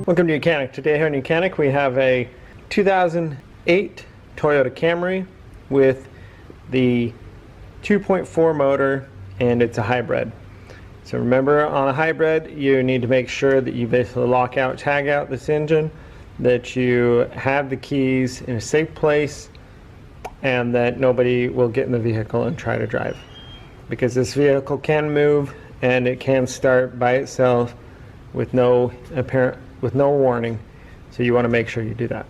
Welcome to YOUCANIC. Today here in YOUCANIC we have a 2008 Toyota Camry with the 2.4 motor, and it's a hybrid. So remember, on a hybrid you need to make sure that you basically lock out, tag out this engine, that you have the keys in a safe place, and that nobody will get in the vehicle and try to drive. Because this vehicle can move and it can start by itself with no warning, so you want to make sure you do that.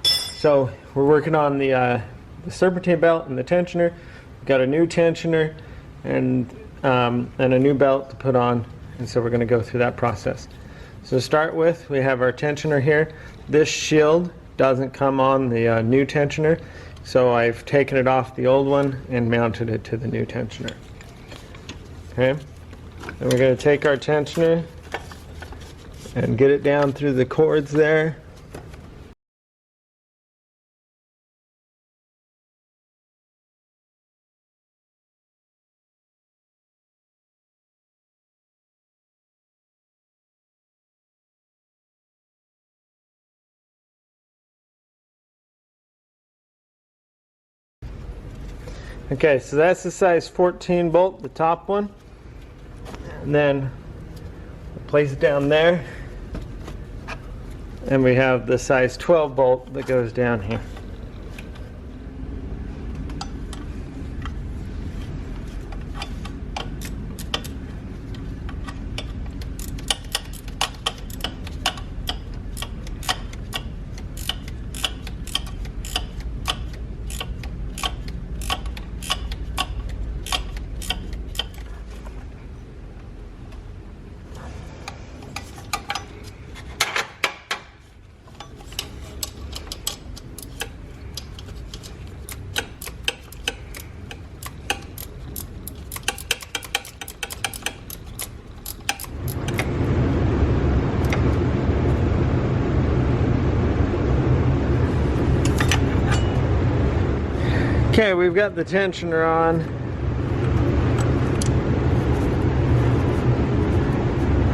So we're working on the Serpentine belt and the tensioner. We've got a new tensioner and a new belt to put on, and so we're going to go through that process. So to start with, we have our tensioner here. This shield doesn't come on the new tensioner, so I've taken it off the old one and mounted it to the new tensioner. Okay, then we're going to take our tensioner and get it down through the cords there. Okay, so that's the size 14 bolt, the top one, and then place it down there, and we have the size 12 bolt that goes down here. Okay, we've got the tensioner on.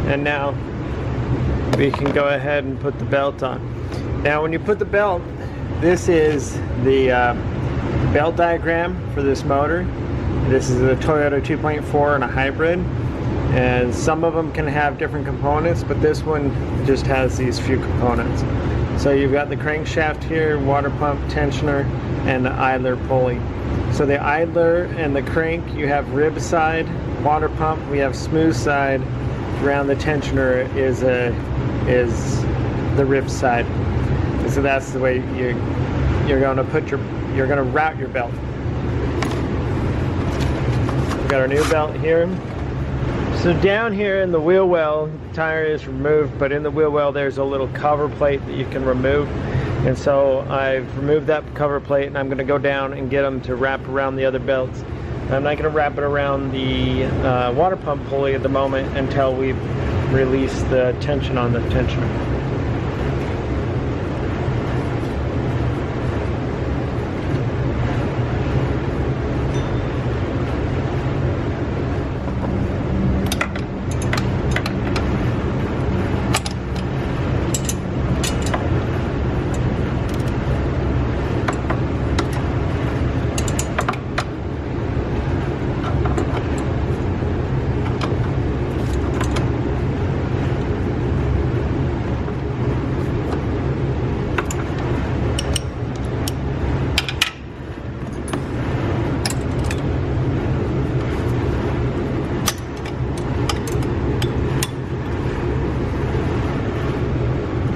And now we can go ahead and put the belt on. Now when you put the belt, this is the belt diagram for this motor. This is a Toyota 2.4 and a hybrid. And some of them can have different components, but this one just has these few components. So you've got the crankshaft here, water pump, tensioner, and the idler pulley. So the idler and the crank, you have rib side. Water pump, we have smooth side. Around the tensioner is the rib side. And so that's the way you're going to route your belt. We've got our new belt here. So down here in the wheel well, the tire is removed, but in the wheel well there's a little cover plate that you can remove. And so I've removed that cover plate, and I'm going to go down and get them to wrap around the other belts. I'm not going to wrap it around the water pump pulley at the moment until we release the tension on the tensioner.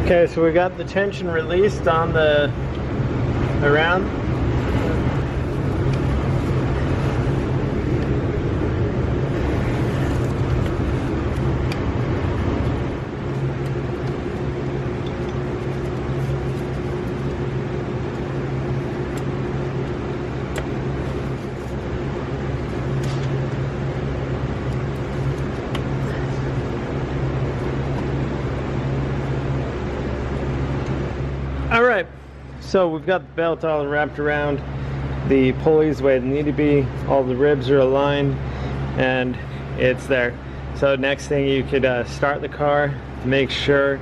Okay, so we got the tension released on the around. All right, so we've got the belt all wrapped around the pulleys the way they need to be. All the ribs are aligned and it's there. So next thing, you could start the car to make sure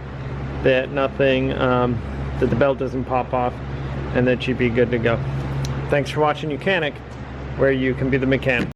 that nothing, that the belt doesn't pop off, and that you'd be good to go. Thanks for watching YOUCANIC, where you can be the mechanic.